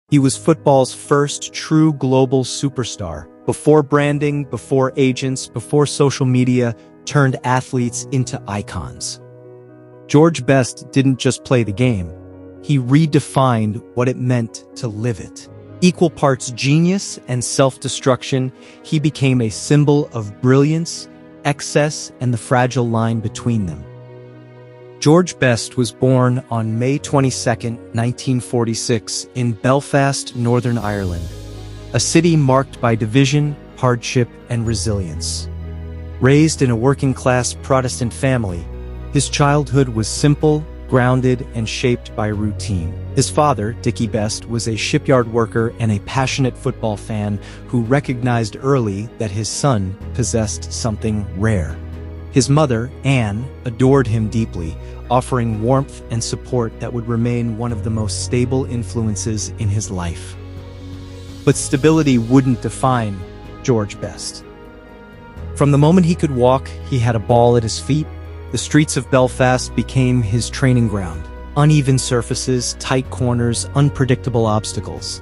He was football's first true global superstar. Before branding, before agents, before social media, turned athletes into icons. George Best didn't just play the game. He redefined what it meant to live it. Equal parts genius and self-destruction, he became a symbol of brilliance, excess, and the fragile line between them. George Best was born on May 22, 1946, in Belfast, Northern Ireland, a city marked by division, hardship, and resilience. Raised in a working-class Protestant family, his childhood was simple, grounded, and shaped by routine. His father, Dickie Best, was a shipyard worker and a passionate football fan who recognized early that his son possessed something rare. His mother, Anne, adored him deeply, offering warmth and support that would remain one of the most stable influences in his life. But stability wouldn't define George Best. From the moment he could walk, he had a ball at his feet. The streets of Belfast became his training ground. Uneven surfaces, tight corners, unpredictable obstacles.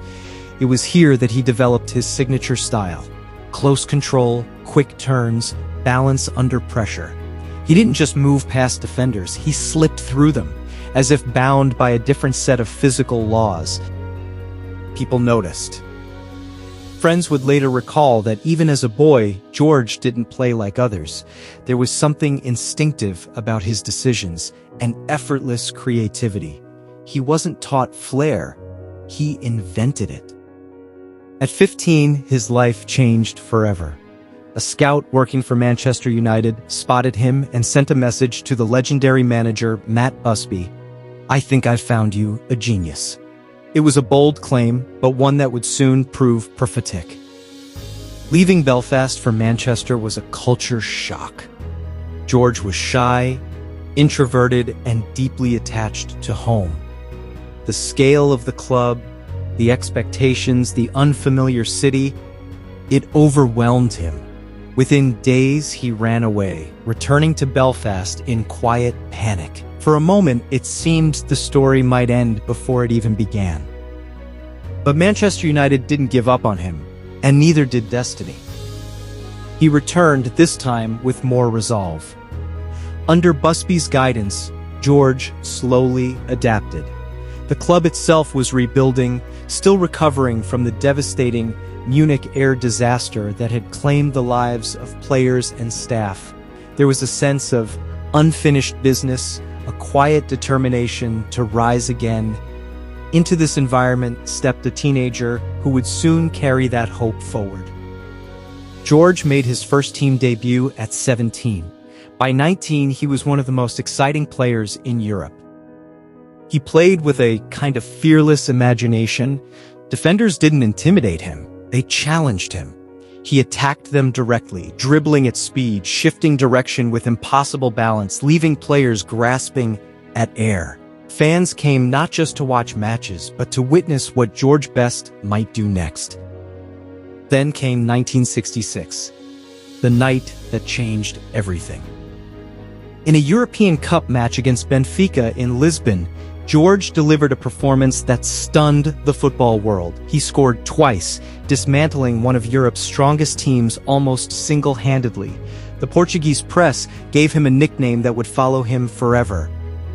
It was here that he developed his signature style. Close control, quick turns, balance under pressure. He didn't just move past defenders, he slipped through them, as if bound by a different set of physical laws. People noticed. Friends would later recall that even as a boy, George didn't play like others. There was something instinctive about his decisions, and effortless creativity. He wasn't taught flair, he invented it. At 15, his life changed forever. A scout working for Manchester United spotted him and sent a message to the legendary manager Matt Busby. "I think I've found you a genius." It was a bold claim, but one that would soon prove prophetic. Leaving Belfast for Manchester was a culture shock. George was shy, introverted, and deeply attached to home. The scale of the club, the expectations, the unfamiliar city, it overwhelmed him. Within days, he ran away, returning to Belfast in quiet panic. For a moment, it seemed the story might end before it even began. But Manchester United didn't give up on him, and neither did destiny. He returned, this time with more resolve. Under Busby's guidance, George slowly adapted. The club itself was rebuilding, still recovering from the devastating Munich air disaster that had claimed the lives of players and staff. There was a sense of unfinished business, a quiet determination to rise again. Into this environment stepped a teenager who would soon carry that hope forward. George made his first team debut at 17. By 19, he was one of the most exciting players in Europe. He played with a kind of fearless imagination. Defenders didn't intimidate him, they challenged him. He attacked them directly, dribbling at speed, shifting direction with impossible balance, leaving players grasping at air. Fans came not just to watch matches, but to witness what George Best might do next. Then came 1966, the night that changed everything. In a European Cup match against Benfica in Lisbon, George delivered a performance that stunned the football world. He scored twice, dismantling one of Europe's strongest teams almost single-handedly. The Portuguese press gave him a nickname that would follow him forever: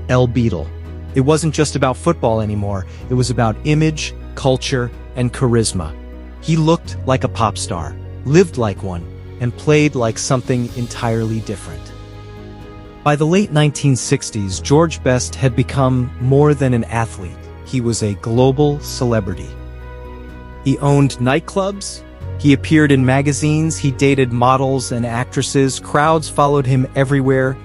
El Beetle. It wasn't just about football anymore, it was about image, culture, and charisma. He looked like a pop star, lived like one, and played like something entirely different. By the late 1960s, George Best had become more than an athlete. He was a global celebrity. He owned nightclubs, he appeared in magazines, he dated models and actresses, crowds followed him everywhere.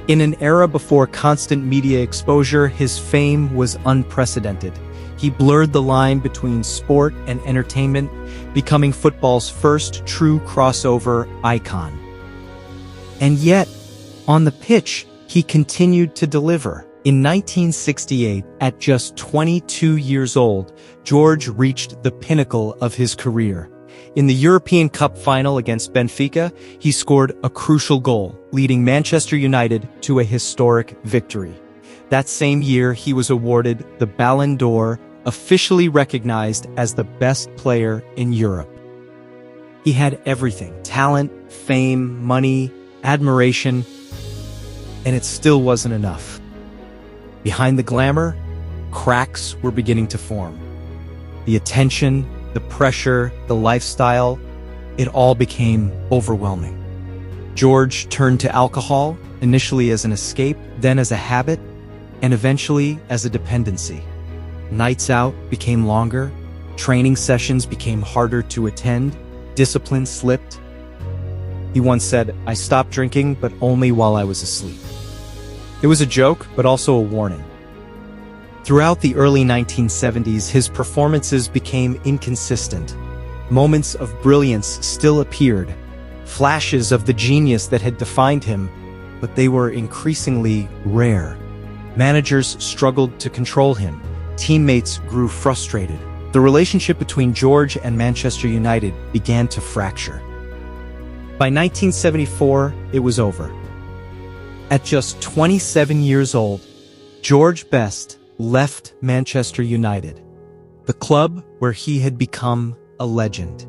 In an era before constant media exposure, his fame was unprecedented. He blurred the line between sport and entertainment, becoming football's first true crossover icon. And yet, on the pitch, he continued to deliver. In 1968, at just 22 years old, George reached the pinnacle of his career. In the European Cup final against Benfica, he scored a crucial goal, leading Manchester United to a historic victory. That same year, he was awarded the Ballon d'Or officially recognized as the best player in Europe. He had everything: talent, fame, money, admiration, and it still wasn't enough. Behind the glamour, cracks were beginning to form. The attention, the pressure, the lifestyle, it all became overwhelming. George turned to alcohol, initially as an escape, then as a habit, and eventually as a dependency. Nights out became longer, training sessions became harder to attend, discipline slipped. He once said, "I stopped drinking, but only while I was asleep." It was a joke, but also a warning. Throughout the early 1970s, his performances became inconsistent. Moments of brilliance still appeared, flashes of the genius that had defined him, but they were increasingly rare. Managers struggled to control him. Teammates grew frustrated. The relationship between George and Manchester United began to fracture. By 1974, it was over. At just 27 years old, George Best left Manchester United, the club where he had become a legend.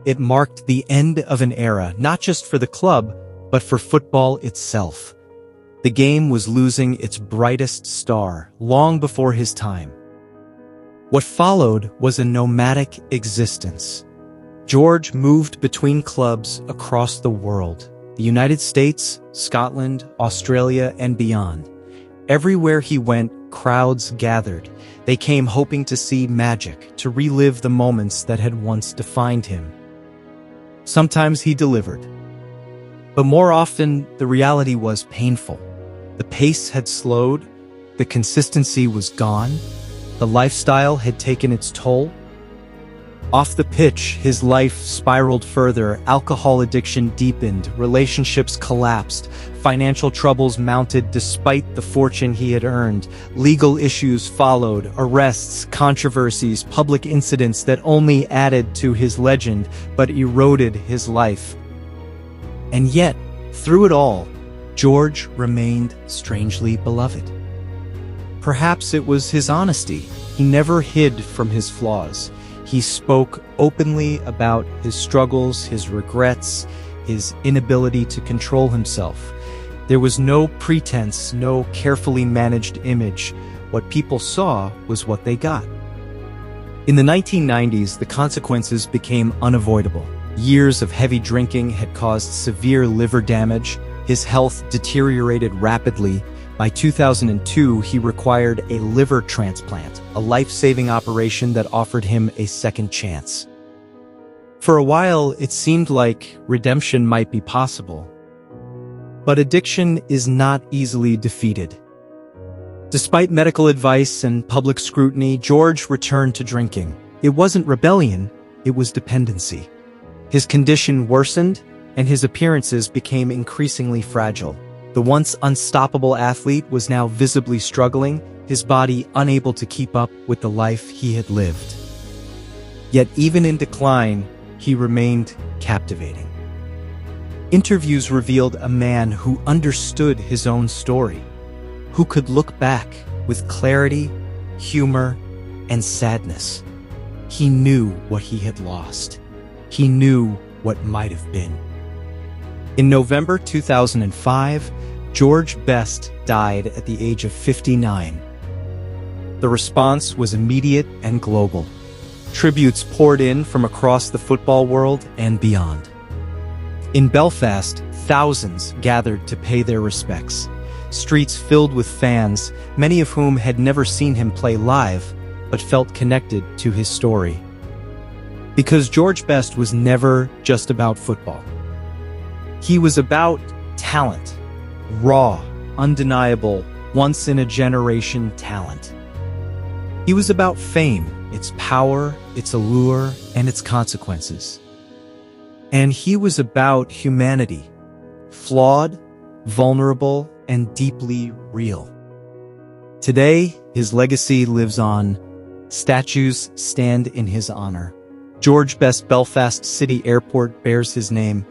It marked the end of an era, not just for the club, but for football itself. The game was losing its brightest star long before his time. What followed was a nomadic existence. George moved between clubs across the world, the United States, Scotland, Australia, and beyond. Everywhere he went, crowds gathered. They came hoping to see magic, to relive the moments that had once defined him. Sometimes he delivered. But more often, the reality was painful. The pace had slowed, the consistency was gone, the lifestyle had taken its toll. Off the pitch, his life spiraled further, alcohol addiction deepened, relationships collapsed, financial troubles mounted despite the fortune he had earned, legal issues followed, arrests, controversies, public incidents that only added to his legend but eroded his life. And yet, through it all, George remained strangely beloved. Perhaps it was his honesty. He never hid from his flaws. He spoke openly about his struggles, his regrets, his inability to control himself. There was no pretense, no carefully managed image. What people saw was what they got. In the 1990s, the consequences became unavoidable. Years of heavy drinking had caused severe liver damage. His health deteriorated rapidly. By 2002, he required a liver transplant, a life-saving operation that offered him a second chance. For a while, it seemed like redemption might be possible. But addiction is not easily defeated. Despite medical advice and public scrutiny, George returned to drinking. It wasn't rebellion, it was dependency. His condition worsened, and his appearances became increasingly fragile. The once unstoppable athlete was now visibly struggling, his body unable to keep up with the life he had lived. Yet even in decline, he remained captivating. Interviews revealed a man who understood his own story, who could look back with clarity, humor, and sadness. He knew what he had lost. He knew what might have been. In November 2005, George Best died at the age of 59. The response was immediate and global. Tributes poured in from across the football world and beyond. In Belfast, thousands gathered to pay their respects. Streets filled with fans, many of whom had never seen him play live, but felt connected to his story. Because George Best was never just about football. He was about talent. Raw, undeniable, once-in-a-generation talent. He was about fame, its power, its allure, and its consequences. And he was about humanity, flawed, vulnerable, and deeply real. Today, his legacy lives on. Statues stand in his honor. George Best Belfast City Airport bears his name.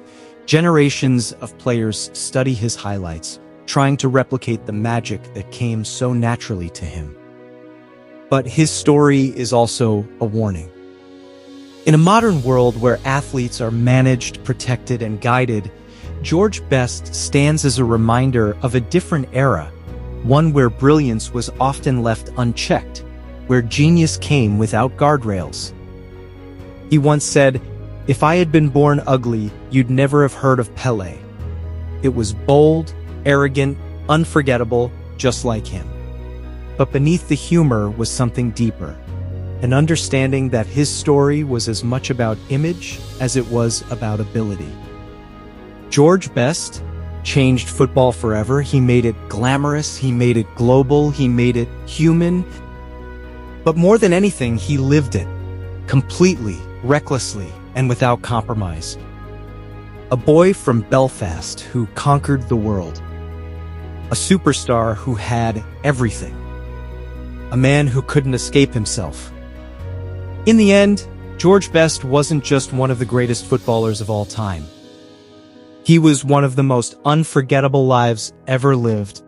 Generations of players study his highlights, trying to replicate the magic that came so naturally to him. But his story is also a warning. In a modern world where athletes are managed, protected, and guided, George Best stands as a reminder of a different era, one where brilliance was often left unchecked, where genius came without guardrails. He once said, "If I had been born ugly, you'd never have heard of Pelé." It was bold, arrogant, unforgettable, just like him. But beneath the humor was something deeper, an understanding that his story was as much about image as it was about ability. George Best changed football forever. He made it glamorous, he made it global, he made it human. But more than anything, he lived it, completely, recklessly, and without compromise. A boy from Belfast who conquered the world. A superstar who had everything. A man who couldn't escape himself. In the end, George Best wasn't just one of the greatest footballers of all time. He was one of the most unforgettable lives ever lived.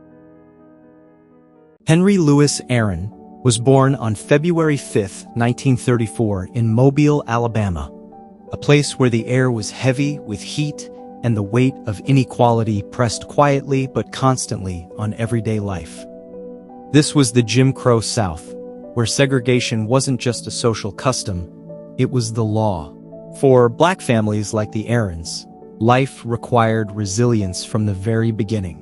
Henry Louis Aaron was born on February 5, 1934, in Mobile, Alabama, a place where the air was heavy with heat and the weight of inequality pressed quietly but constantly on everyday life. This was the Jim Crow South, where segregation wasn't just a social custom, it was the law. For black families like the Aarons, life required resilience from the very beginning.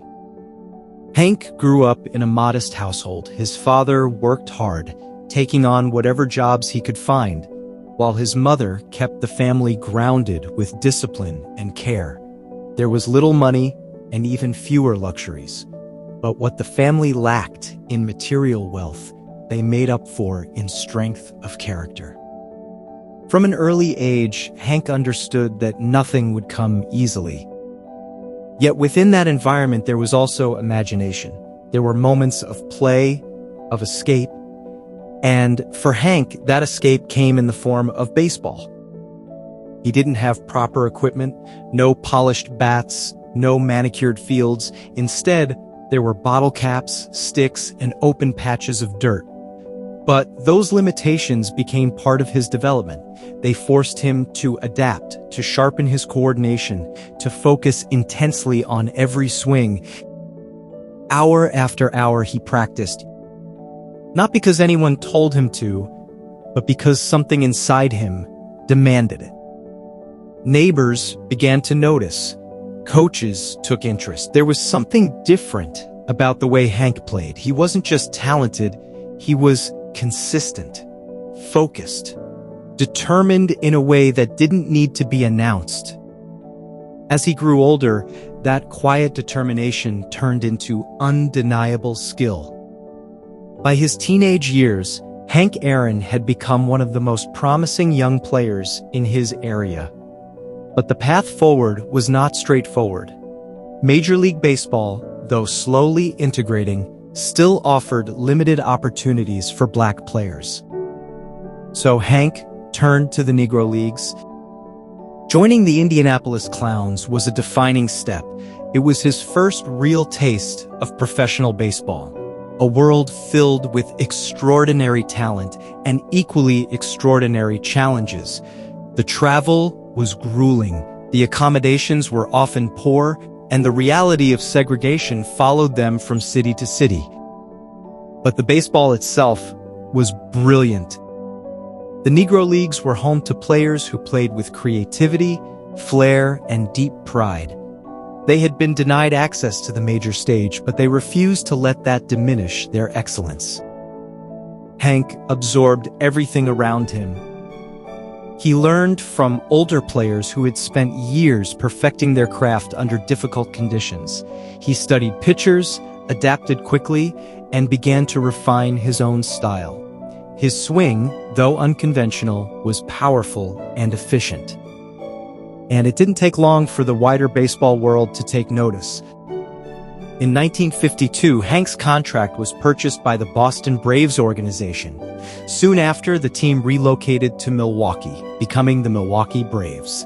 Hank grew up in a modest household. His father worked hard, taking on whatever jobs he could find, while his mother kept the family grounded with discipline and care. There was little money and even fewer luxuries, but what the family lacked in material wealth, they made up for in strength of character. From an early age, Hank understood that nothing would come easily. Yet within that environment, there was also imagination. There were moments of play, of escape, and for Hank, that escape came in the form of baseball. He didn't have proper equipment, no polished bats, no manicured fields. Instead, there were bottle caps, sticks, and open patches of dirt. But those limitations became part of his development. They forced him to adapt, to sharpen his coordination, to focus intensely on every swing. Hour after hour he practiced, not because anyone told him to, but because something inside him demanded it. Neighbors began to notice. Coaches took interest. There was something different about the way Hank played. He wasn't just talented, he was consistent, focused, determined in a way that didn't need to be announced. As he grew older, that quiet determination turned into undeniable skill. By his teenage years, Hank Aaron had become one of the most promising young players in his area. But the path forward was not straightforward. Major League Baseball, though slowly integrating, still offered limited opportunities for black players. So Hank turned to the Negro Leagues. Joining the Indianapolis Clowns was a defining step. It was his first real taste of professional baseball, a world filled with extraordinary talent and equally extraordinary challenges. The travel was grueling, the accommodations were often poor, and the reality of segregation followed them from city to city. But the baseball itself was brilliant. The Negro Leagues were home to players who played with creativity, flair, and deep pride. They had been denied access to the major stage, but they refused to let that diminish their excellence. Hank absorbed everything around him. He learned from older players who had spent years perfecting their craft under difficult conditions. He studied pitchers, adapted quickly, and began to refine his own style. His swing, though unconventional, was powerful and efficient. And it didn't take long for the wider baseball world to take notice. In 1952, Hank's contract was purchased by the Boston Braves organization. Soon after, the team relocated to Milwaukee, becoming the Milwaukee Braves.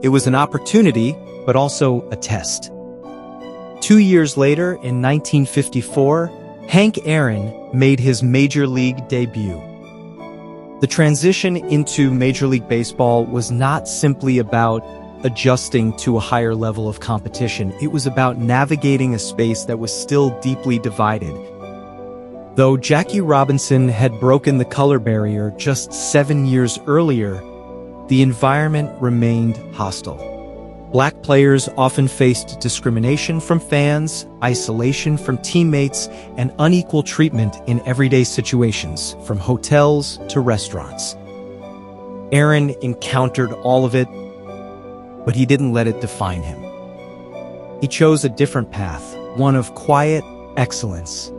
It was an opportunity, but also a test. 2 years later, in 1954, Hank Aaron made his Major League debut. The transition into Major League Baseball was not simply about adjusting to a higher level of competition. It was about navigating a space that was still deeply divided. Though Jackie Robinson had broken the color barrier just 7 years earlier, the environment remained hostile. Black players often faced discrimination from fans, isolation from teammates, and unequal treatment in everyday situations, from hotels to restaurants. Aaron encountered all of it, but he didn't let it define him. He chose a different path, one of quiet excellence.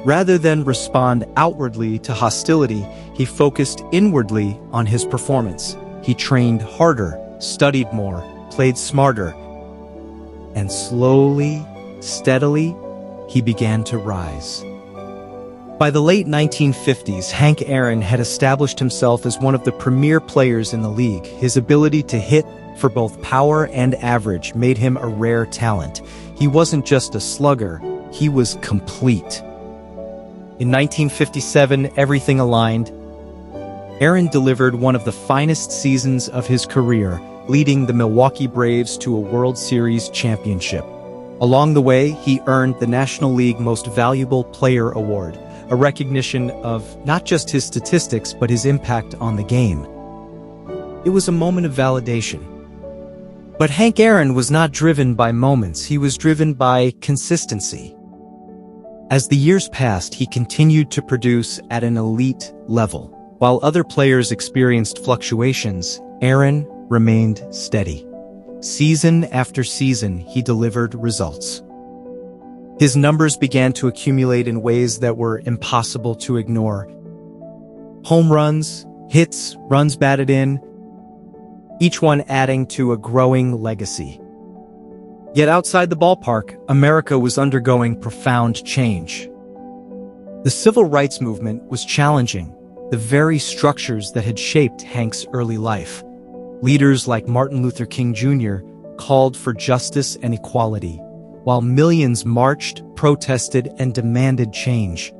Rather than respond outwardly to hostility, he focused inwardly on his performance. He trained harder, studied more, played smarter, and slowly, steadily, he began to rise. By the late 1950s, Hank Aaron had established himself as one of the premier players in the league. His ability to hit for both power and average made him a rare talent. He wasn't just a slugger, he was complete. In 1957, everything aligned. Aaron delivered one of the finest seasons of his career, leading the Milwaukee Braves to a World Series championship. Along the way, he earned the National League Most Valuable Player Award, a recognition of not just his statistics, but his impact on the game. It was a moment of validation. But Hank Aaron was not driven by moments, he was driven by consistency. As the years passed, he continued to produce at an elite level. While other players experienced fluctuations, Aaron remained steady. Season after season, he delivered results. His numbers began to accumulate in ways that were impossible to ignore. Home runs, hits, runs batted in, each one adding to a growing legacy. Yet outside the ballpark, America was undergoing profound change. The civil rights movement was challenging the very structures that had shaped Hank's early life. Leaders like Martin Luther King Jr. called for justice and equality, while millions marched, protested, and demanded change.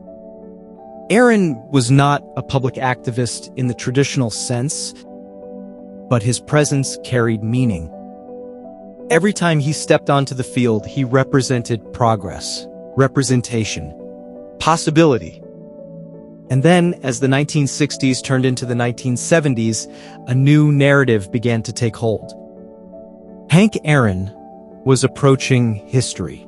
Aaron was not a public activist in the traditional sense, but his presence carried meaning. Every time he stepped onto the field, he represented progress, representation, possibility. And then, as the 1960s turned into the 1970s, a new narrative began to take hold. Hank Aaron was approaching history.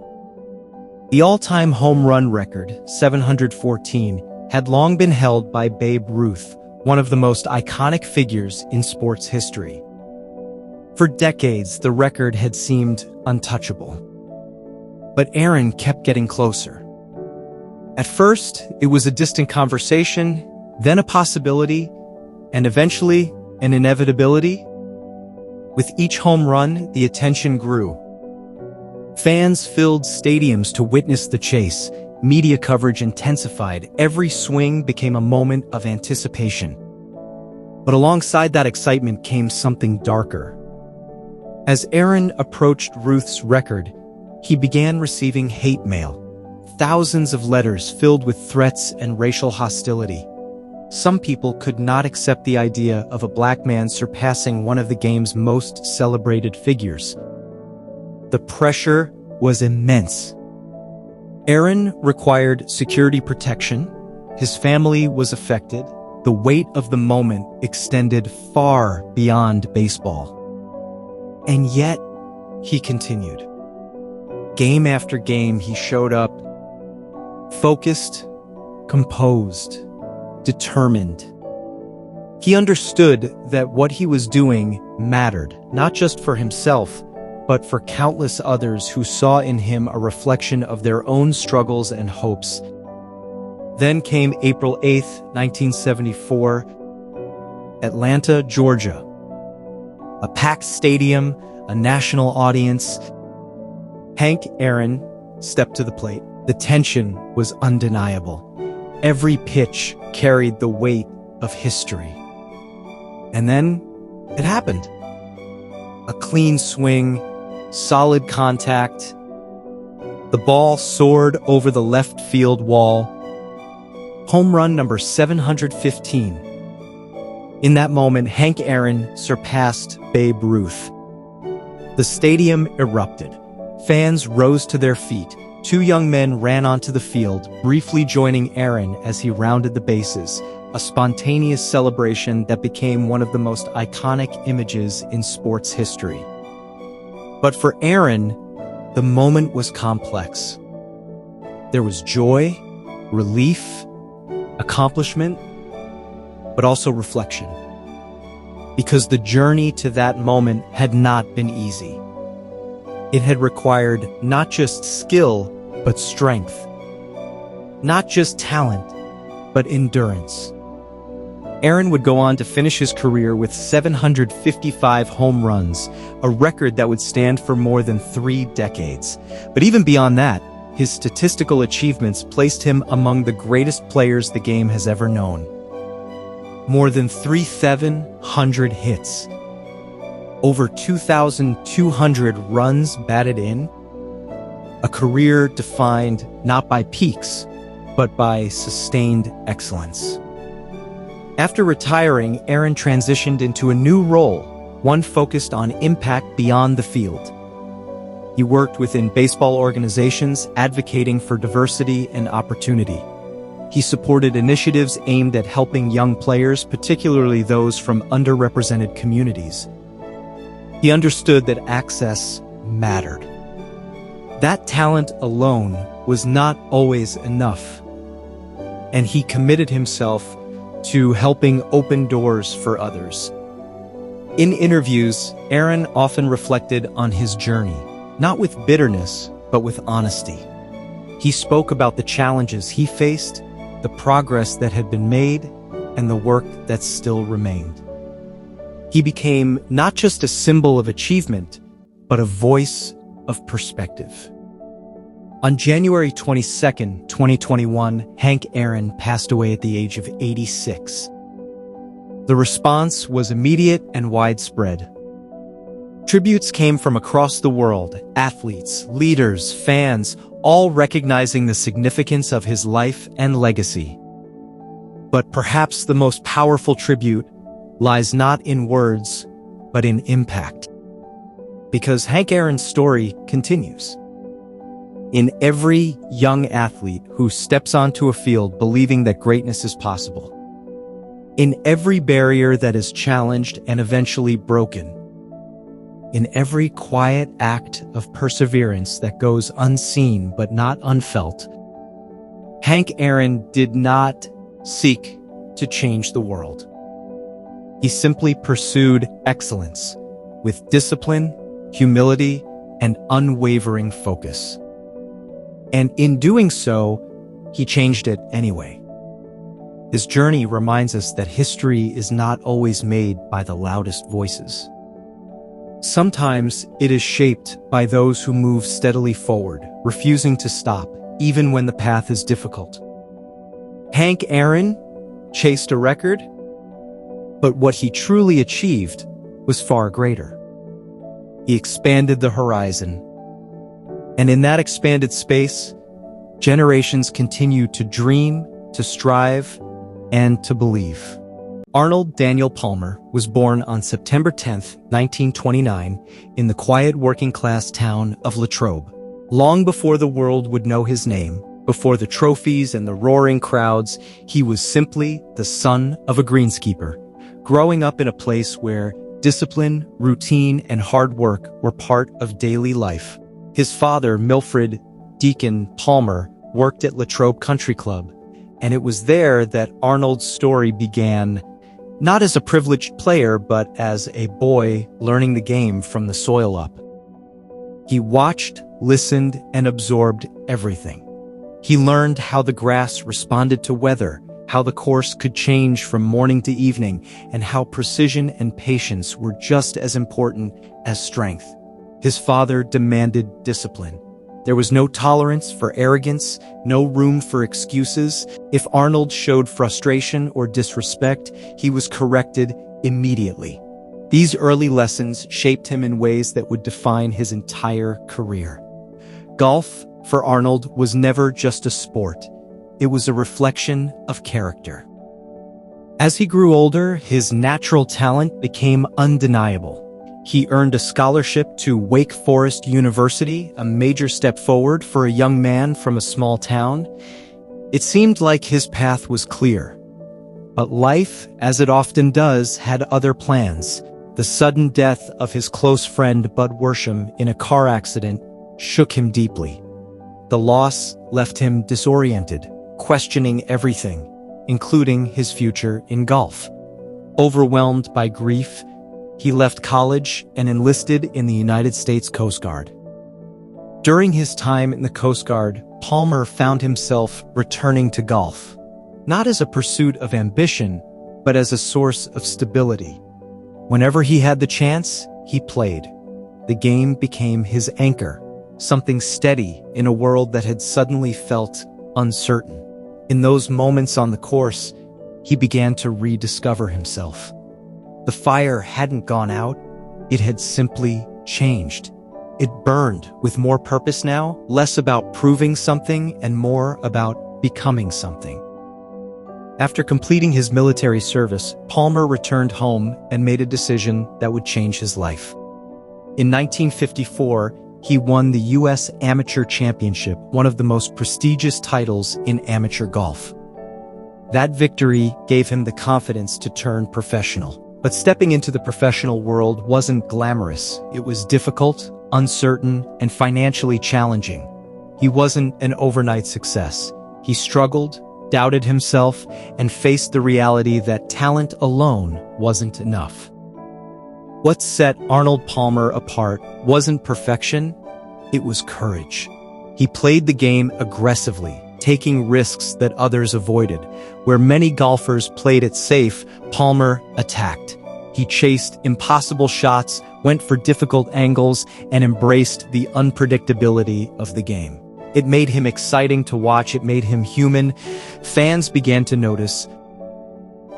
The all-time home run record, 714, had long been held by Babe Ruth, one of the most iconic figures in sports history. For decades, the record had seemed untouchable. But Aaron kept getting closer. At first, it was a distant conversation, then a possibility, and eventually, an inevitability. With each home run, the attention grew. Fans filled stadiums to witness the chase. Media coverage intensified. Every swing became a moment of anticipation. But alongside that excitement came something darker. As Aaron approached Ruth's record, he began receiving hate mail. Thousands of letters filled with threats and racial hostility. Some people could not accept the idea of a black man surpassing one of the game's most celebrated figures. The pressure was immense. Aaron required security protection. His family was affected. The weight of the moment extended far beyond baseball. And yet, he continued. Game after game, he showed up, focused, composed, determined. He understood that what he was doing mattered, not just for himself, but for countless others who saw in him a reflection of their own struggles and hopes. Then came April 8th, 1974, Atlanta, Georgia. A packed stadium, a national audience. Hank Aaron stepped to the plate. The tension was undeniable. Every pitch carried the weight of history. And then, it happened. A clean swing, solid contact, The ball soared over the left field wall. Home run number 715. In that moment, Hank Aaron surpassed Babe Ruth. The stadium erupted. Fans rose to their feet. Two young men ran onto the field, briefly joining Aaron as he rounded the bases, a spontaneous celebration that became one of the most iconic images in sports history. But for Aaron, the moment was complex. There was joy, relief, accomplishment, but also reflection. Because the journey to that moment had not been easy. It had required not just skill, but strength. Not just talent, but endurance. Aaron would go on to finish his career with 755 home runs, a record that would stand for more than 3 decades. But even beyond that, his statistical achievements placed him among the greatest players the game has ever known. More than 3,700 hits. Over 2,200 runs batted in. A career defined not by peaks, but by sustained excellence. After retiring, Aaron transitioned into a new role, one focused on impact beyond the field. He worked within baseball organizations advocating for diversity and opportunity. He supported initiatives aimed at helping young players, particularly those from underrepresented communities. He understood that access mattered. That talent alone was not always enough, and he committed himself to helping open doors for others. In interviews, Aaron often reflected on his journey, not with bitterness, but with honesty. He spoke about the challenges he faced, the progress that had been made, and the work that still remained. He became not just a symbol of achievement, but a voice of perspective. On January 22, 2021, Hank Aaron passed away at the age of 86. The response was immediate and widespread. Tributes came from across the world, athletes, leaders, fans, all recognizing the significance of his life and legacy. But perhaps the most powerful tribute lies not in words, but in impact. Because Hank Aaron's story continues. In every young athlete who steps onto a field believing that greatness is possible. In every barrier that is challenged and eventually broken. In every quiet act of perseverance that goes unseen but not unfelt. Hank Aaron did not seek to change the world. He simply pursued excellence with discipline, humility, and unwavering focus. And in doing so, he changed it anyway. His journey reminds us that history is not always made by the loudest voices. Sometimes it is shaped by those who move steadily forward, refusing to stop, even when the path is difficult. Hank Aaron chased a record, but what he truly achieved was far greater. He expanded the horizon. And in that expanded space, generations continue to dream, to strive, and to believe. Arnold Daniel Palmer was born on September 10, 1929, in the quiet working-class town of Latrobe. Long before the world would know his name, before the trophies and the roaring crowds, he was simply the son of a greenskeeper, growing up in a place where discipline, routine, and hard work were part of daily life. His father, Milfred Deacon Palmer, worked at Latrobe Country Club, and it was there that Arnold's story began, not as a privileged player, but as a boy learning the game from the soil up. He watched, listened, and absorbed everything. He learned how the grass responded to weather, how the course could change from morning to evening, and how precision and patience were just as important as strength. His father demanded discipline. There was no tolerance for arrogance, no room for excuses. If Arnold showed frustration or disrespect, he was corrected immediately. These early lessons shaped him in ways that would define his entire career. Golf, for Arnold was never just a sport. It was a reflection of character. As he grew older, his natural talent became undeniable. He earned a scholarship to Wake Forest University, a major step forward for a young man from a small town. It seemed like his path was clear. But life, as it often does, had other plans. The sudden death of his close friend Bud Worsham in a car accident shook him deeply. The loss left him disoriented, questioning everything, including his future in golf. Overwhelmed by grief, he left college and enlisted in the United States Coast Guard. During his time in the Coast Guard, Palmer found himself returning to golf, not as a pursuit of ambition, but as a source of stability. Whenever he had the chance, he played. The game became his anchor, something steady in a world that had suddenly felt uncertain. In those moments on the course, he began to rediscover himself. The fire hadn't gone out, it had simply changed. It burned with more purpose now, less about proving something and more about becoming something. After completing his military service, Palmer returned home and made a decision that would change his life. In 1954, he won the U.S. Amateur Championship, one of the most prestigious titles in amateur golf. That victory gave him the confidence to turn professional. But stepping into the professional world wasn't glamorous. It was difficult, uncertain, and financially challenging. He wasn't an overnight success. He struggled, doubted himself, and faced the reality that talent alone wasn't enough. What set Arnold Palmer apart wasn't perfection, it was courage. He played the game aggressively, taking risks that others avoided. Where many golfers played it safe, Palmer attacked. He chased impossible shots, went for difficult angles, and embraced the unpredictability of the game. It made him exciting to watch, it made him human. Fans began to notice.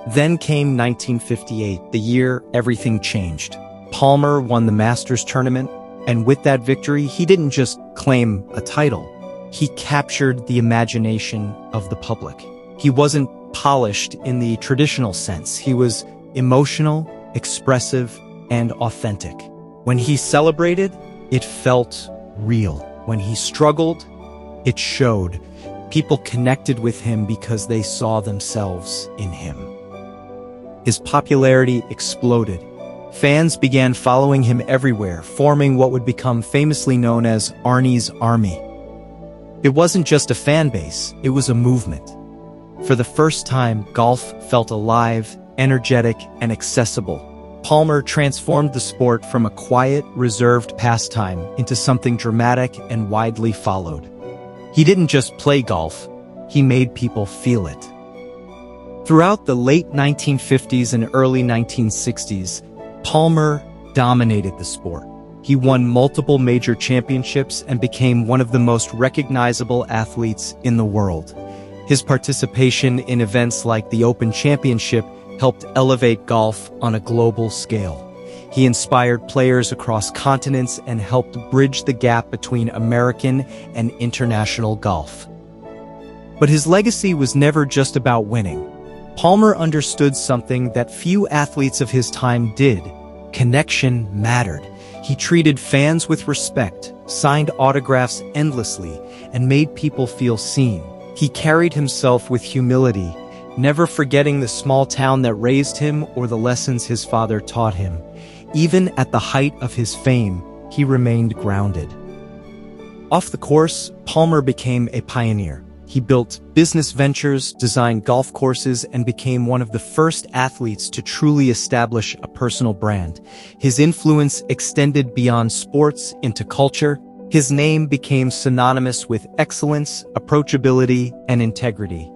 Then came 1958, the year everything changed. Palmer won the Masters tournament, and with that victory, he didn't just claim a title. He captured the imagination of the public. He wasn't polished in the traditional sense. He was emotional, expressive, and authentic. When he celebrated, it felt real. When he struggled, it showed. People connected with him because they saw themselves in him. His popularity exploded. Fans began following him everywhere, forming what would become famously known as Arnie's Army. It wasn't just a fan base, it was a movement. For the first time, golf felt alive, energetic, and accessible. Palmer transformed the sport from a quiet, reserved pastime into something dramatic and widely followed. He didn't just play golf, he made people feel it. Throughout the late 1950s and early 1960s, Palmer dominated the sport. He won multiple major championships and became one of the most recognizable athletes in the world. His participation in events like the Open Championship helped elevate golf on a global scale. He inspired players across continents and helped bridge the gap between American and international golf. But his legacy was never just about winning. Palmer understood something that few athletes of his time did. Connection mattered. He treated fans with respect, signed autographs endlessly, and made people feel seen. He carried himself with humility, never forgetting the small town that raised him or the lessons his father taught him. Even at the height of his fame, he remained grounded. Off the course, Palmer became a pioneer. He built business ventures, designed golf courses, and became one of the first athletes to truly establish a personal brand. His influence extended beyond sports into culture. His name became synonymous with excellence, approachability, and integrity.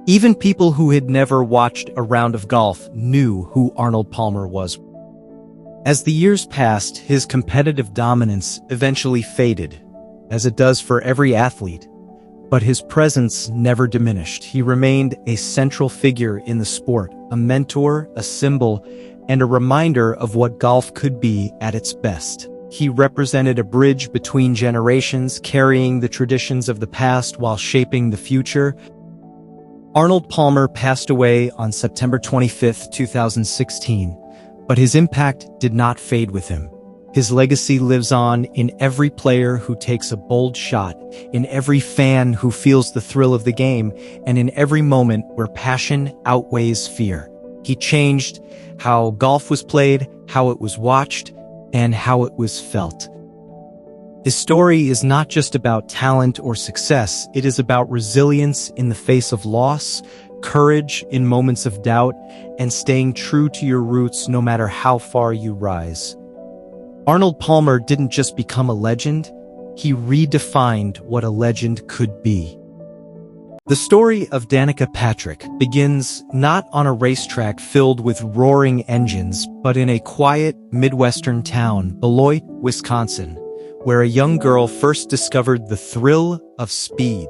Even people who had never watched a round of golf knew who Arnold Palmer was. As the years passed, his competitive dominance eventually faded, as it does for every athlete. But his presence never diminished. He remained a central figure in the sport, a mentor, a symbol, and a reminder of what golf could be at its best. He represented a bridge between generations, carrying the traditions of the past while shaping the future. Arnold Palmer passed away on September 25, 2016, but his impact did not fade with him. His legacy lives on in every player who takes a bold shot, in every fan who feels the thrill of the game, and in every moment where passion outweighs fear. He changed how golf was played, how it was watched, and how it was felt. His story is not just about talent or success, it is about resilience in the face of loss, courage in moments of doubt, and staying true to your roots no matter how far you rise. Arnold Palmer didn't just become a legend, he redefined what a legend could be. The story of Danica Patrick begins not on a racetrack filled with roaring engines, but in a quiet, Midwestern town, Beloit, Wisconsin, where a young girl first discovered the thrill of speed.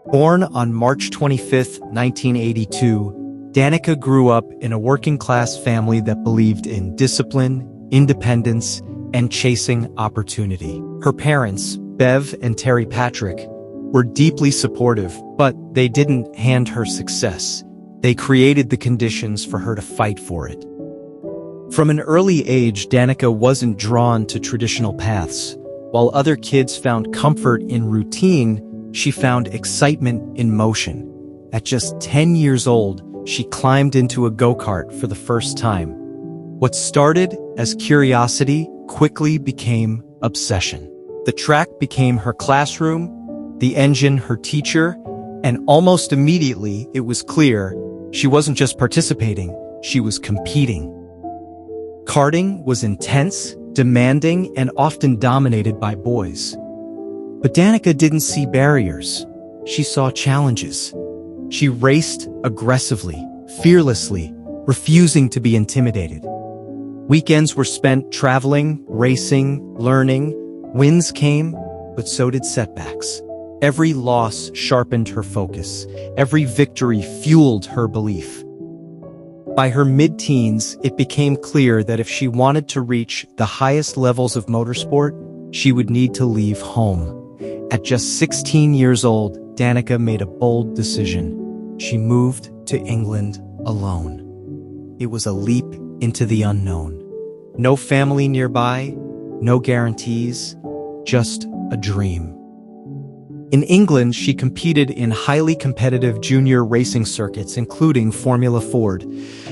Born on March 25, 1982, Danica grew up in a working-class family that believed in discipline, independence, and chasing opportunity. Her parents, Bev and Terry Patrick, were deeply supportive, but they didn't hand her success. They created the conditions for her to fight for it. From an early age, Danica wasn't drawn to traditional paths. While other kids found comfort in routine, she found excitement in motion. At just 10 years old, she climbed into a go-kart for the first time. What started as curiosity quickly became obsession. The track became her classroom, the engine her teacher, and almost immediately it was clear she wasn't just participating, she was competing. Karting was intense, demanding, and often dominated by boys. But Danica didn't see barriers. She saw challenges. She raced aggressively, fearlessly, refusing to be intimidated. Weekends were spent traveling, racing, learning. Wins came, but so did setbacks. Every loss sharpened her focus. Every victory fueled her belief. By her mid-teens, it became clear that if she wanted to reach the highest levels of motorsport, she would need to leave home. At just 16 years old, Danica made a bold decision. She moved to England alone. It was a leap into the unknown. No family nearby, no guarantees, just a dream. In England, she competed in highly competitive junior racing circuits, including Formula Ford.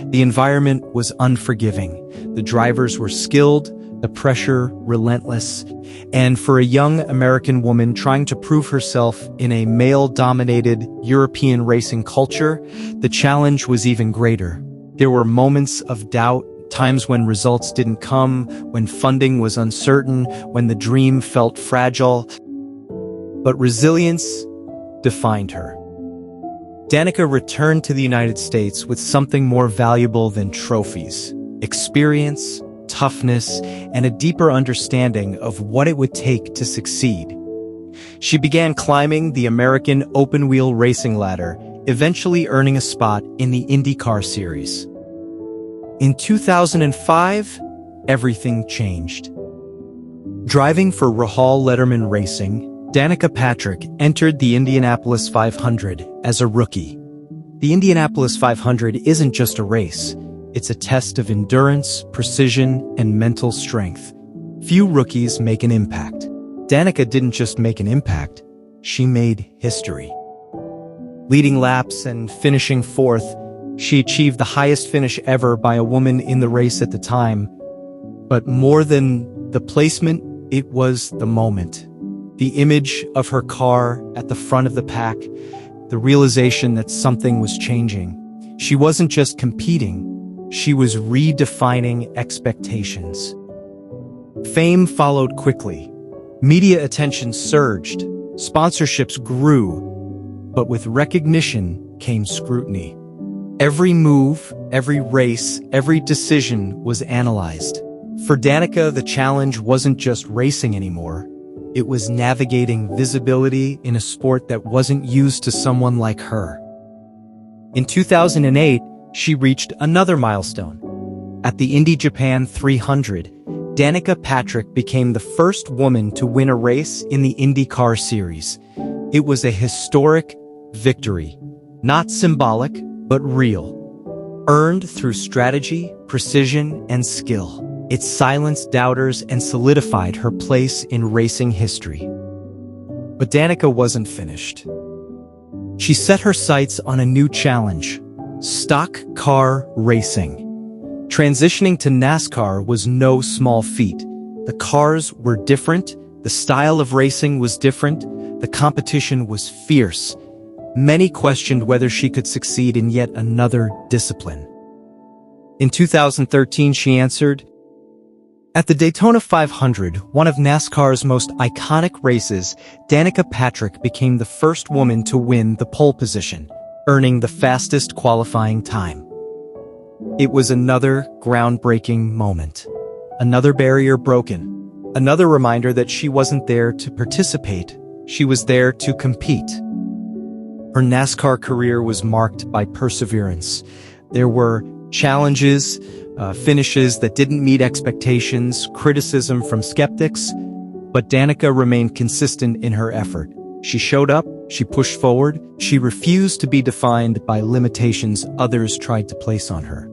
The environment was unforgiving. The drivers were skilled, the pressure relentless, and for a young American woman trying to prove herself in a male-dominated European racing culture, the challenge was even greater. There were moments of doubt, times when results didn't come, when funding was uncertain, when the dream felt fragile. But resilience defined her. Danica returned to the United States with something more valuable than trophies: experience, toughness, and a deeper understanding of what it would take to succeed. She began climbing the American open-wheel racing ladder, eventually earning a spot in the IndyCar series. In 2005, everything changed. Driving for Rahal Letterman Racing, Danica Patrick entered the Indianapolis 500 as a rookie. The Indianapolis 500 isn't just a race. It's a test of endurance, precision, and mental strength. Few rookies make an impact. Danica didn't just make an impact, she made history. Leading laps and finishing fourth, she achieved the highest finish ever by a woman in the race at the time. But more than the placement, it was the moment. The image of her car at the front of the pack, the realization that something was changing. She wasn't just competing, she was redefining expectations. Fame followed quickly. Media attention surged, sponsorships grew, but with recognition came scrutiny. Every move, every race, every decision was analyzed. For Danica, the challenge wasn't just racing anymore. It was navigating visibility in a sport that wasn't used to someone like her. In 2008, she reached another milestone. At the Indy Japan 300, Danica Patrick became the first woman to win a race in the IndyCar Series. It was a historic victory, not symbolic, but real. Earned through strategy, precision, and skill. It silenced doubters and solidified her place in racing history. But Danica wasn't finished. She set her sights on a new challenge: stock car racing. Transitioning to NASCAR was no small feat. The cars were different, the style of racing was different, the competition was fierce. Many questioned whether she could succeed in yet another discipline. In 2013, she answered, "At the Daytona 500, one of NASCAR's most iconic races, Danica Patrick became the first woman to win the pole position, earning the fastest qualifying time." It was another groundbreaking moment. Another barrier broken. Another reminder that she wasn't there to participate, she was there to compete. Her NASCAR career was marked by perseverance. There were challenges, finishes that didn't meet expectations, criticism from skeptics, but Danica remained consistent in her effort. She showed up, she pushed forward, she refused to be defined by limitations others tried to place on her.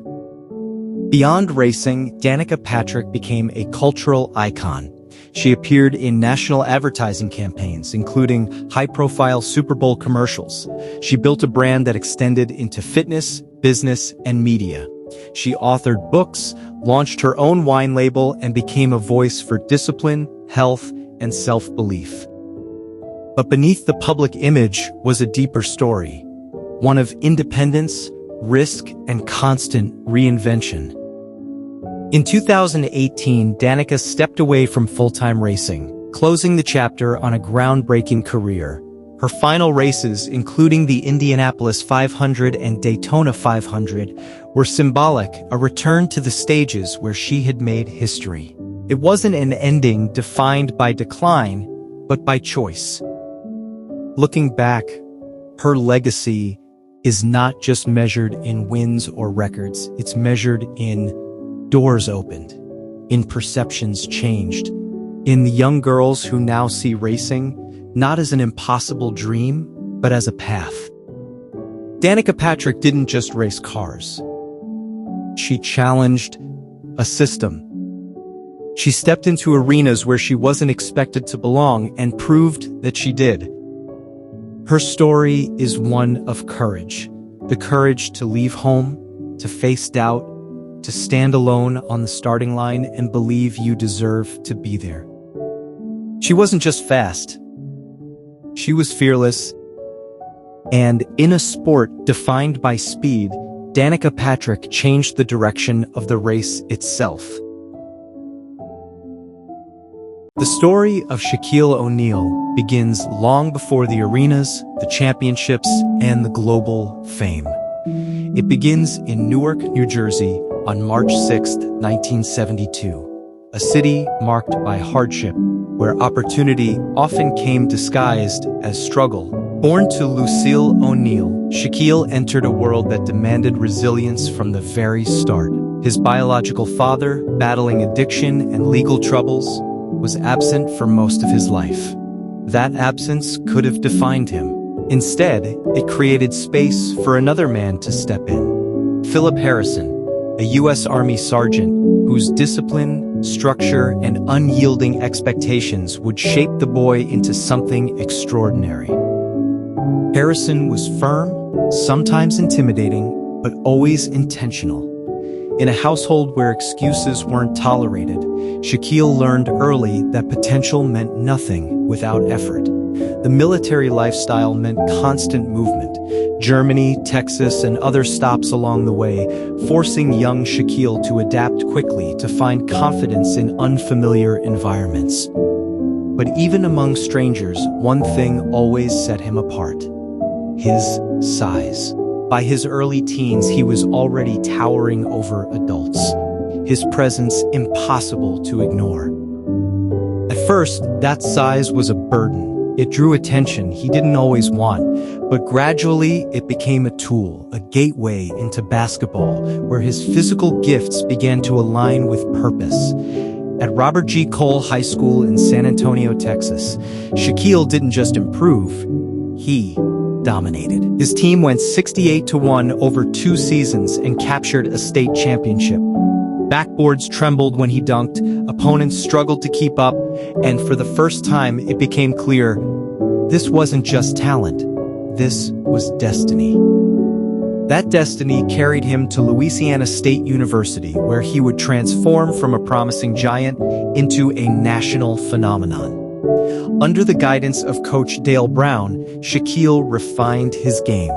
Beyond racing, Danica Patrick became a cultural icon. She appeared in national advertising campaigns, including high-profile Super Bowl commercials. She built a brand that extended into fitness, business, and media. She authored books, launched her own wine label, and became a voice for discipline, health, and self-belief. But beneath the public image was a deeper story, one of independence, risk, and constant reinvention. In 2018, Danica stepped away from full-time racing, closing the chapter on a groundbreaking career. Her final races, including the Indianapolis 500 and Daytona 500, were symbolic, a return to the stages where she had made history. It wasn't an ending defined by decline, but by choice. Looking back, her legacy is not just measured in wins or records, it's measured in doors opened, in perceptions changed, in the young girls who now see racing not as an impossible dream, but as a path. Danica Patrick didn't just race cars. She challenged a system. She stepped into arenas where she wasn't expected to belong and proved that she did. Her story is one of courage. The courage to leave home, to face doubt, to stand alone on the starting line and believe you deserve to be there. She wasn't just fast. She was fearless. And in a sport defined by speed, Danica Patrick changed the direction of the race itself. The story of Shaquille O'Neal begins long before the arenas, the championships, and the global fame. It begins in Newark, New Jersey, on March 6, 1972, a city marked by hardship, where opportunity often came disguised as struggle. Born to Lucille O'Neal, Shaquille entered a world that demanded resilience from the very start. His biological father, battling addiction and legal troubles, was absent for most of his life. That absence could have defined him. Instead, it created space for another man to step in. Philip Harrison, a U.S. Army sergeant whose discipline, structure, and unyielding expectations would shape the boy into something extraordinary. Harrison was firm, sometimes intimidating, but always intentional. In a household where excuses weren't tolerated, Shaquille learned early that potential meant nothing without effort. The military lifestyle meant constant movement. Germany, Texas, and other stops along the way, forcing young Shaquille to adapt quickly to find confidence in unfamiliar environments. But even among strangers, one thing always set him apart: his size. By his early teens, he was already towering over adults, his presence impossible to ignore. At first, that size was a burden. It drew attention he didn't always want, but gradually it became a tool, a gateway into basketball, where his physical gifts began to align with purpose. At Robert G. Cole High School in San Antonio, Texas, Shaquille didn't just improve, he dominated. His team went 68-1 over 2 seasons and captured a state championship. Backboards trembled when he dunked, opponents struggled to keep up, and for the first time it became clear this wasn't just talent, this was destiny. That destiny carried him to Louisiana State University, where he would transform from a promising giant into a national phenomenon. Under the guidance of Coach Dale Brown, Shaquille refined his game.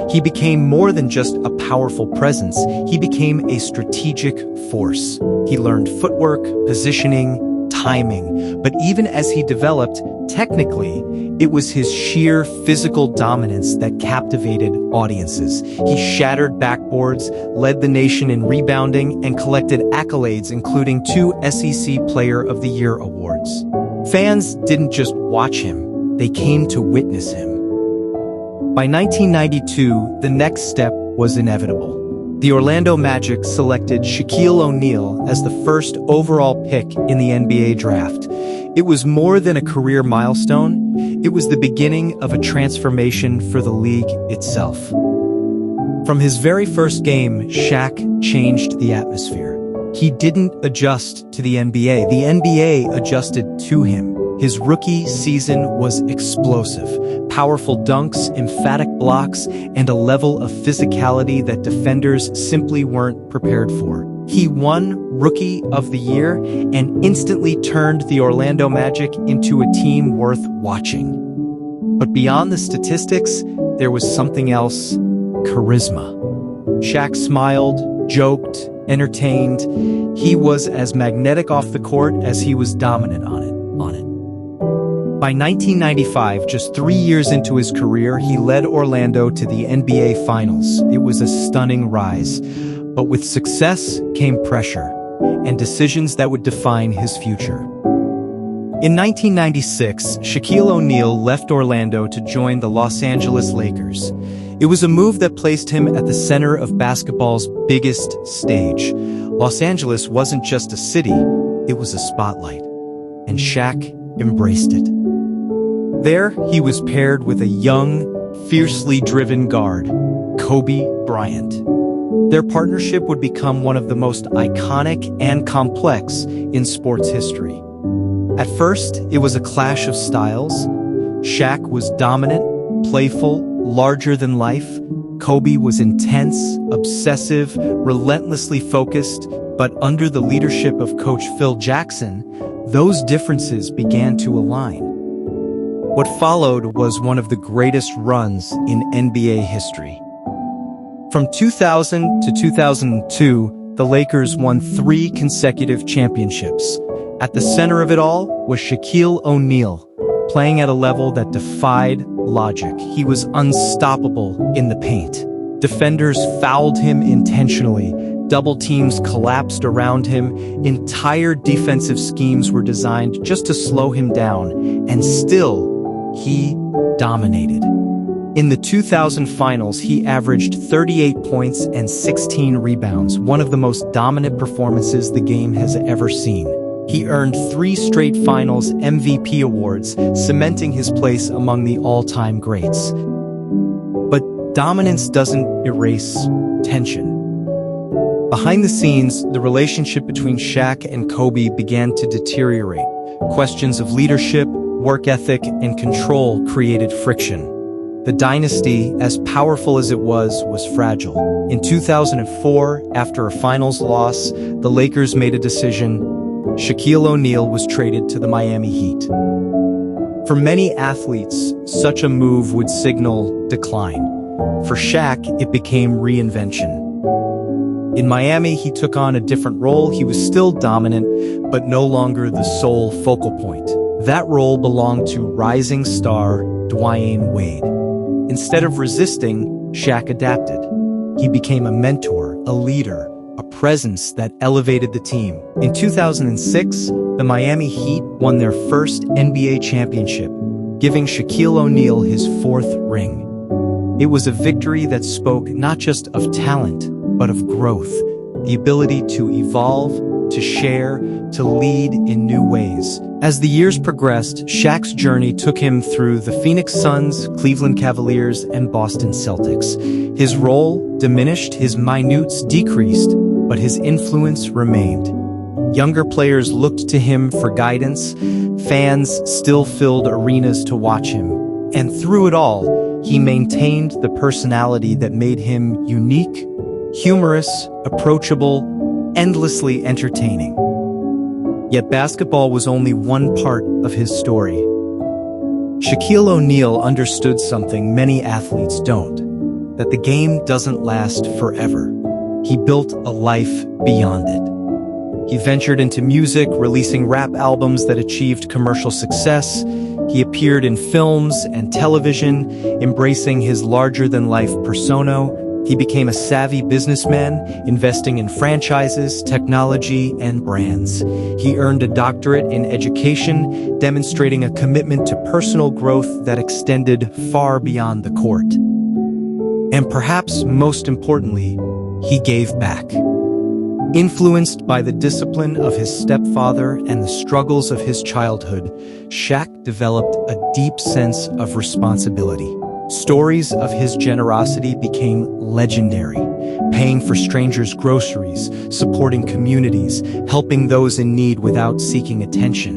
He became more than just a powerful presence, he became a strategic force. He learned footwork, positioning, timing, but even as he developed, technically, it was his sheer physical dominance that captivated audiences. He shattered backboards, led the nation in rebounding, and collected accolades including 2 SEC Player of the Year awards. Fans didn't just watch him, they came to witness him. By 1992, the next step was inevitable. The Orlando Magic selected Shaquille O'Neal as the first overall pick in the NBA draft. It was more than a career milestone, it was the beginning of a transformation for the league itself. From his very first game, Shaq changed the atmosphere. He didn't adjust to the NBA adjusted to him. His rookie season was explosive. Powerful dunks, emphatic blocks, and a level of physicality that defenders simply weren't prepared for. He won Rookie of the Year and instantly turned the Orlando Magic into a team worth watching. But beyond the statistics, there was something else: charisma. Shaq smiled, joked, entertained. He was as magnetic off the court as he was dominant on it. By 1995, just 3 years into his career, he led Orlando to the NBA Finals. It was a stunning rise. But with success came pressure, and decisions that would define his future. In 1996, Shaquille O'Neal left Orlando to join the Los Angeles Lakers. It was a move that placed him at the center of basketball's biggest stage. Los Angeles wasn't just a city, it was a spotlight. And Shaq embraced it. There, he was paired with a young, fiercely driven guard, Kobe Bryant. Their partnership would become one of the most iconic and complex in sports history. At first, it was a clash of styles. Shaq was dominant, playful, larger than life. Kobe was intense, obsessive, relentlessly focused, but under the leadership of Coach Phil Jackson, those differences began to align. What followed was one of the greatest runs in NBA history. From 2000 to 2002, the Lakers won 3 consecutive championships. At the center of it all was Shaquille O'Neal, playing at a level that defied logic. He was unstoppable in the paint. Defenders fouled him intentionally. Double teams collapsed around him. Entire defensive schemes were designed just to slow him down. And still, he dominated. In the 2000 finals, he averaged 38 points and 16 rebounds, one of the most dominant performances the game has ever seen. He earned 3 straight finals MVP awards, cementing his place among the all-time greats. But dominance doesn't erase tension. Behind the scenes, the relationship between Shaq and Kobe began to deteriorate. Questions of leadership, work ethic, and control created friction. The dynasty, as powerful as it was fragile. In 2004, after a finals loss, the Lakers made a decision. Shaquille O'Neal was traded to the Miami Heat. For many athletes, such a move would signal decline. For Shaq, it became reinvention. In Miami, he took on a different role. He was still dominant, but no longer the sole focal point. That role belonged to rising star Dwyane Wade. Instead of resisting, Shaq adapted. He became a mentor, a leader, a presence that elevated the team. In 2006, the Miami Heat won their first NBA championship, giving Shaquille O'Neal his 4th ring. It was a victory that spoke not just of talent, but of growth, the ability to evolve, to share, to lead in new ways. As the years progressed, Shaq's journey took him through the Phoenix Suns, Cleveland Cavaliers, and Boston Celtics. His role diminished, his minutes decreased, but his influence remained. Younger players looked to him for guidance, fans still filled arenas to watch him. And through it all, he maintained the personality that made him unique, humorous, approachable, endlessly entertaining. Yet basketball was only one part of his story. Shaquille O'Neal understood something many athletes don't, that the game doesn't last forever. He built a life beyond it. He ventured into music, releasing rap albums that achieved commercial success. He appeared in films and television, embracing his larger-than-life persona. He became a savvy businessman, investing in franchises, technology, and brands. He earned a doctorate in education, demonstrating a commitment to personal growth that extended far beyond the court. And perhaps most importantly, he gave back. Influenced by the discipline of his stepfather and the struggles of his childhood, Shaq developed a deep sense of responsibility. Stories of his generosity became legendary, paying for strangers' groceries, supporting communities, helping those in need without seeking attention.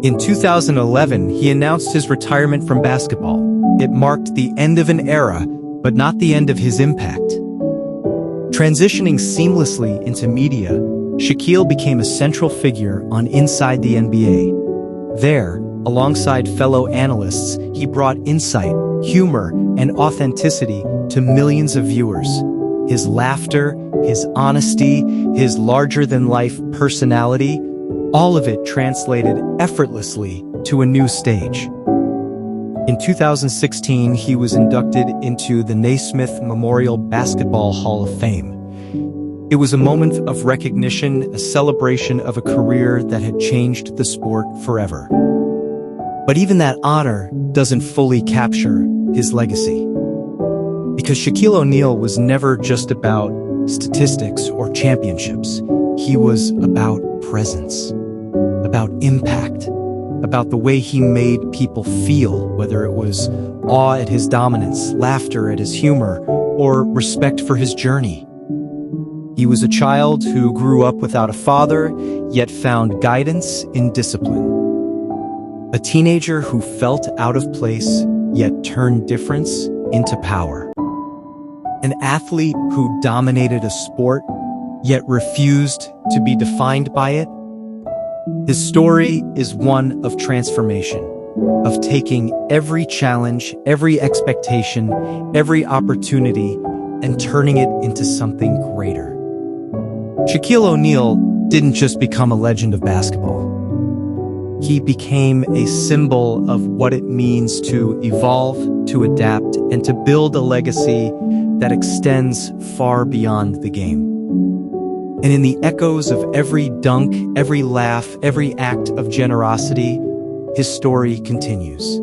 In 2011, he announced his retirement from basketball. It marked the end of an era, but not the end of his impact. Transitioning seamlessly into media, Shaquille became a central figure on Inside the NBA. There, alongside fellow analysts, he brought insight, humor, and authenticity to millions of viewers. His laughter, his honesty, his larger-than-life personality, all of it translated effortlessly to a new stage. In 2016, he was inducted into the Naismith Memorial Basketball Hall of Fame. It was a moment of recognition, a celebration of a career that had changed the sport forever. But even that honor doesn't fully capture his legacy. Because Shaquille O'Neal was never just about statistics or championships. He was about presence, about impact, about the way he made people feel, whether it was awe at his dominance, laughter at his humor, or respect for his journey. He was a child who grew up without a father, yet found guidance in discipline. A teenager who felt out of place, yet turned difference into power. An athlete who dominated a sport, yet refused to be defined by it. His story is one of transformation, of taking every challenge, every expectation, every opportunity, and turning it into something greater. Shaquille O'Neal didn't just become a legend of basketball. He became a symbol of what it means to evolve, to adapt, and to build a legacy that extends far beyond the game. And in the echoes of every dunk, every laugh, every act of generosity, his story continues.